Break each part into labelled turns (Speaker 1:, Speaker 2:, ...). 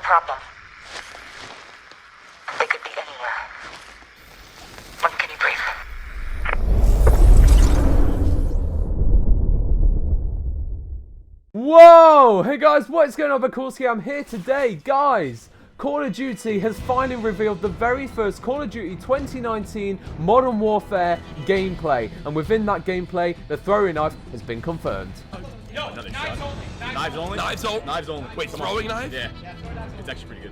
Speaker 1: problem. They could be anywhere. When can you breathe?
Speaker 2: Whoa! Hey guys, what is going on? Bakulski, I'm here today. Guys, Call of Duty has finally revealed the very first Call of Duty 2019 Modern Warfare gameplay. And within that gameplay, the throwing knife has been confirmed.
Speaker 3: Yo, knives only. Knives only? Knives only? Knives only. Wait, throwing knife? Yeah. It's actually pretty good.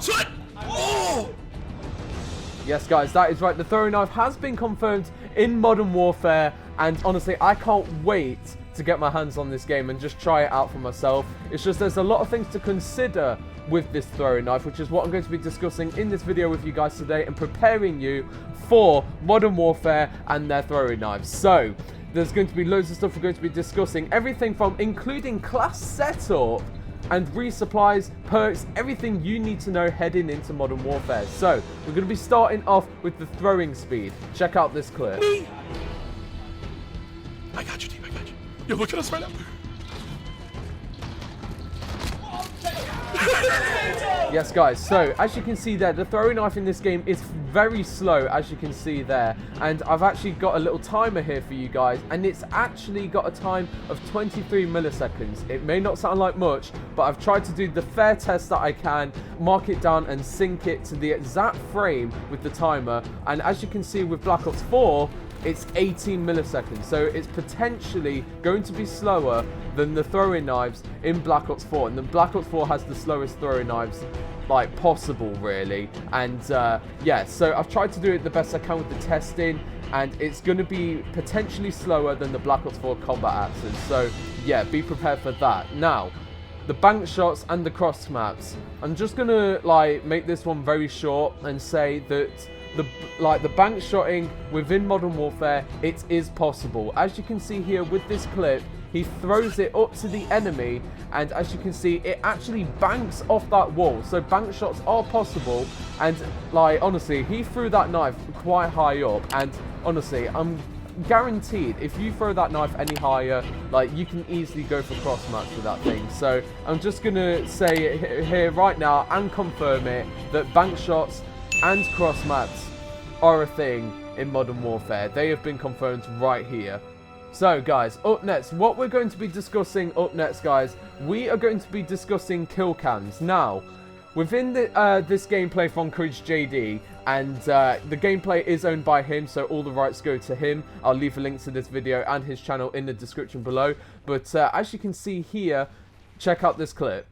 Speaker 3: Shut! Oh!
Speaker 2: Yes, guys, that is right. The throwing knife has been confirmed in Modern Warfare. And honestly, I can't wait to get my hands on this game and just try it out for myself. It's just there's a lot of things to consider with this throwing knife, which is what I'm going to be discussing in this video with you guys today and preparing you for Modern Warfare and their throwing knives. So there's going to be loads of stuff we're going to be discussing, everything from including class setup and resupplies, perks, everything you need to know heading into Modern Warfare. So we're going to be starting off with the throwing speed. Check out this clip.
Speaker 3: I got you, team. I got you. Yo, look at us right now.
Speaker 2: Yes, guys, so as you can see there, the throwing knife in this game is very slow, as you can see there. And I've actually got a little timer here for you guys, and it's actually got a time of 23 milliseconds. It may not sound like much, but I've tried to do the fair test that I can, mark it down and sync it to the exact frame with the timer. And as you can see with Black Ops 4, it's 18 milliseconds, so it's potentially going to be slower than the throwing knives in Black Ops 4. And then Black Ops 4 has the slowest throwing knives like possible, really. And yeah, so I've tried to do it the best I can with the testing, and it's going to be potentially slower than the Black Ops 4 combat axes. So yeah, be prepared for that. Now, the bank shots and the cross maps. I'm just going to like make this one very short and say that the bank shotting within Modern Warfare, it is possible. As you can see here with this clip, he throws it up to the enemy, and as you can see, it actually banks off that wall. So bank shots are possible, and like honestly, he threw that knife quite high up, and honestly, I'm guaranteed if you throw that knife any higher, like you can easily go for cross match with that thing. So I'm just gonna say it here right now and confirm it that bank shots and cross maps are a thing in Modern Warfare. They have been confirmed right here. So guys, up next, what we're going to be discussing up next, guys, we are going to be discussing kill cams. Now, within this gameplay from CouRageJD, and the gameplay is owned by him, so all the rights go to him. I'll leave a link to this video and his channel in the description below. But as you can see here, check out this clip.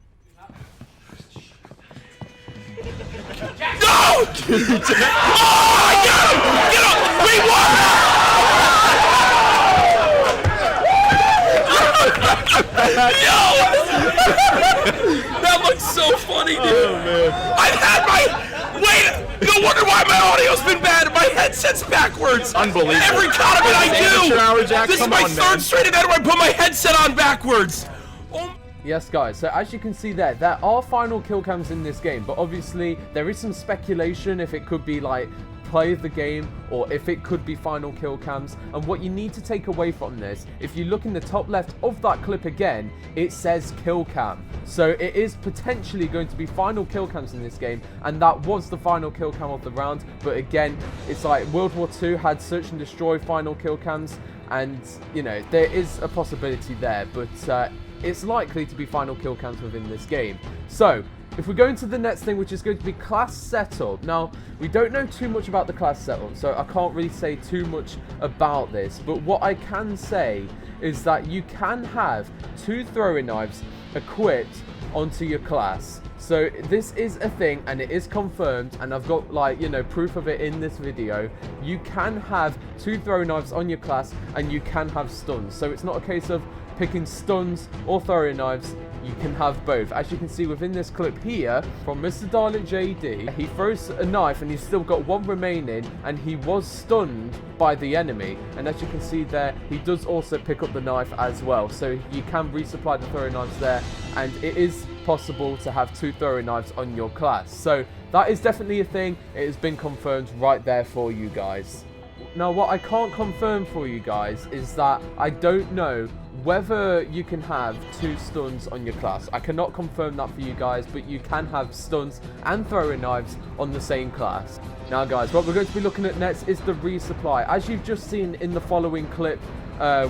Speaker 3: No! Oh, I got him! Get up! We won! Yo! That looks so funny, dude. Oh, man. I've had my... Wait! No wonder why my audio's been bad. My headset's backwards. Unbelievable. Every tournament I do. This is my third straight event where I put my headset on backwards. Oh.
Speaker 2: Yes, guys, so as you can see there are final kill cams in this game, but obviously there is some speculation if it could be like play of the game or if it could be final kill cams. And what you need to take away from this, if you look in the top left of that clip again, it says kill cam. So it is potentially going to be final kill cams in this game, and that was the final kill cam of the round. But again, it's like World War II had search and destroy final kill cams, and you know, there is a possibility there, but it's likely to be final kill cams within this game. So if we go into the next thing, which is going to be class setup. Now, we don't know too much about the class setup, so I can't really say too much about this. But what I can say is that you can have 2 throwing knives equipped onto your class. So this is a thing, and it is confirmed, and I've got, like, you know, proof of it in this video. You can have 2 throwing knives on your class, and you can have stuns. So it's not a case of picking stuns or throwing knives. You can have both. As you can see within this clip here from MrDalekJD, he throws a knife and he's still got 1 remaining, and he was stunned by the enemy. And as you can see there, he does also pick up the knife as well. So you can resupply the throwing knives there, and it is possible to have 2 throwing knives on your class. So that is definitely a thing. It has been confirmed right there for you guys. Now, what I can't confirm for you guys is that I don't know whether you can have 2 stuns on your class. I cannot confirm that for you guys, but you can have stuns and throwing knives on the same class. Now guys, what we're going to be looking at next is the resupply. As you've just seen in the following clip,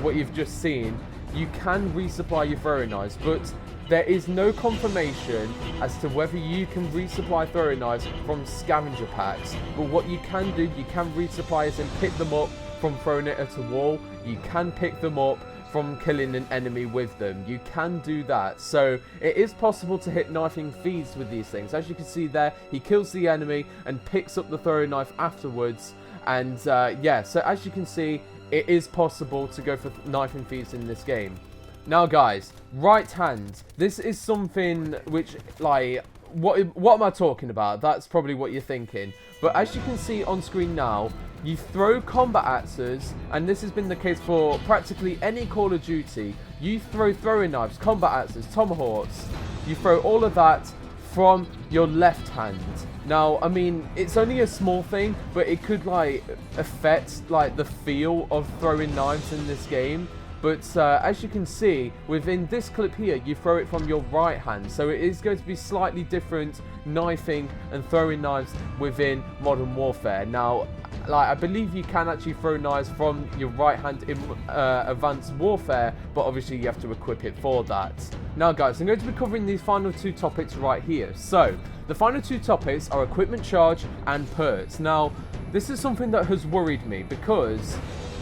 Speaker 2: what you've just seen, you can resupply your throwing knives, but there is no confirmation as to whether you can resupply throwing knives from scavenger packs. But what you can do, you can resupply as in pick them up from throwing it at a wall. You can pick them up from killing an enemy with them. You can do that. So it is possible to hit knifing feeds with these things. As you can see there, he kills the enemy and picks up the throwing knife afterwards. And yeah, so as you can see, it is possible to go for knifing feeds in this game. Now guys, right hand. This is something which, like, what am I talking about? That's probably what you're thinking. But as you can see on screen now, you throw combat axes, and this has been the case for practically any Call of Duty. You throw throwing knives, combat axes, tomahawks. You throw all of that from your left hand. Now, I mean, it's only a small thing, but it could, like, affect, like, the feel of throwing knives in this game. But as you can see, within this clip here, you throw it from your right hand. So it is going to be slightly different knifing and throwing knives within Modern Warfare. Now, like, I believe you can actually throw knives from your right hand in Advanced Warfare, but obviously you have to equip it for that. Now guys, I'm going to be covering these final 2 topics right here. So, the final 2 topics are equipment charge and perks. Now, this is something that has worried me because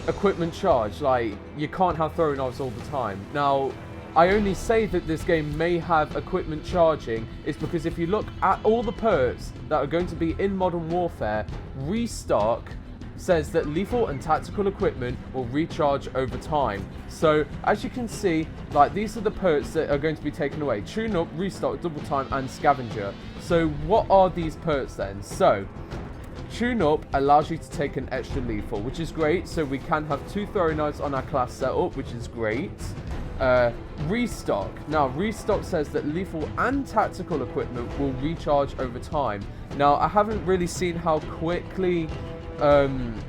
Speaker 2: equipment charge, like, you can't have throwing knives all the time. Now, I only say that this game may have equipment charging is because if you look at all the perks that are going to be in Modern Warfare, restock says that lethal and tactical equipment will recharge over time. So as you can see, like, these are the perks that are going to be taken away: tune up, restock, double time, and scavenger. So what are these perks then? So tune up allows you to take an extra lethal, which is great. So we can have 2 throwing knives on our class setup, which is great. Restock. Now, restock says that lethal and tactical equipment will recharge over time. Now, I haven't really seen how quickly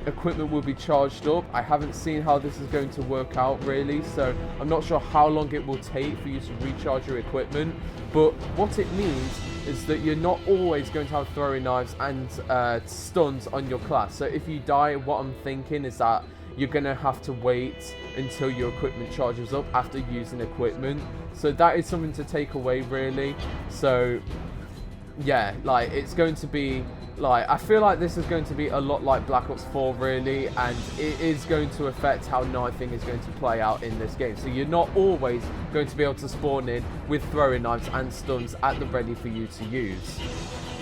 Speaker 2: equipment will be charged up. I haven't seen how this is going to work out really, so I'm not sure how long it will take for you to recharge your equipment. But what it means is that you're not always going to have throwing knives and stuns on your class. So if you die, what I'm thinking is that you're going to have to wait until your equipment charges up after using equipment. So that is something to take away really. So yeah, like, it's going to be, like, I feel like this is going to be a lot like Black Ops 4 really, and it is going to affect how knifing is going to play out in this game. So you're not always going to be able to spawn in with throwing knives and stuns at the ready for you to use.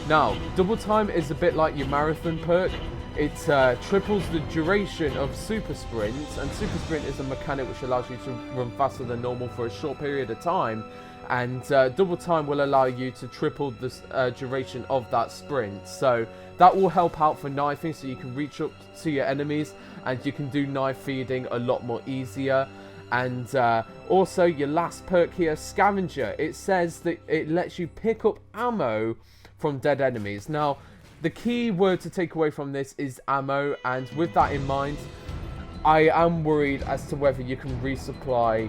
Speaker 2: Now, double time is a bit like your marathon perk. It triples the duration of super sprints, and super sprint is a mechanic which allows you to run faster than normal for a short period of time. And double time will allow you to triple the duration of that sprint. So that will help out for knifing, so you can reach up to your enemies and you can do knife feeding a lot more easier. And also your last perk here, scavenger. It says that it lets you pick up ammo from dead enemies. Now, the key word to take away from this is ammo, and with that in mind, I am worried as to whether you can resupply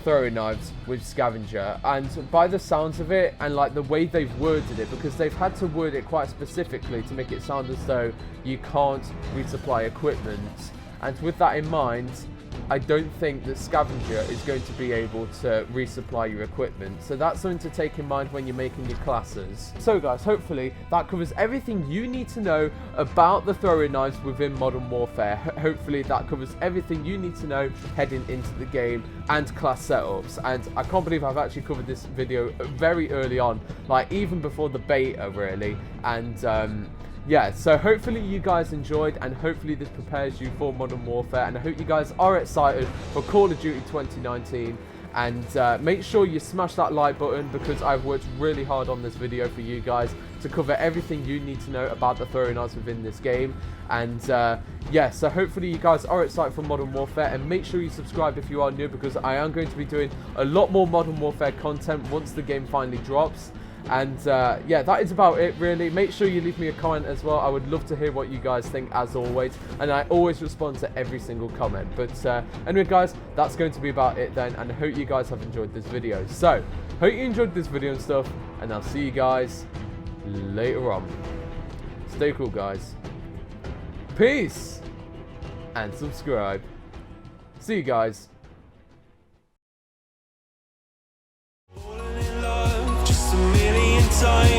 Speaker 2: throwing knives with scavenger. And by the sounds of it, and like the way they've worded it, because they've had to word it quite specifically to make it sound as though you can't resupply equipment, and with that in mind, I don't think that scavenger is going to be able to resupply your equipment. So that's something to take in mind when you're making your classes. So guys, hopefully that covers everything you need to know about the throwing knives within Modern Warfare. Hopefully that covers everything you need to know heading into the game and class setups. And I can't believe I've actually covered this video very early on, like even before the beta really. And yeah, so hopefully you guys enjoyed, and hopefully this prepares you for Modern Warfare, and I hope you guys are excited for Call of Duty 2019. And make sure you smash that like button, because I've worked really hard on this video for you guys to cover everything you need to know about the throwing knives within this game. And yeah, so hopefully you guys are excited for Modern Warfare, and make sure you subscribe if you are new, because I am going to be doing a lot more Modern Warfare content once the game finally drops. And yeah, that is about it really. Make sure you leave me a comment as well. I would love to hear what you guys think as always, and I always respond to every single comment. But anyway guys, that's going to be about it then, and I hope you guys have enjoyed this video. So hope you enjoyed this video and stuff, and I'll see you guys later on. Stay cool guys. Peace and subscribe. See you guys.
Speaker 4: Time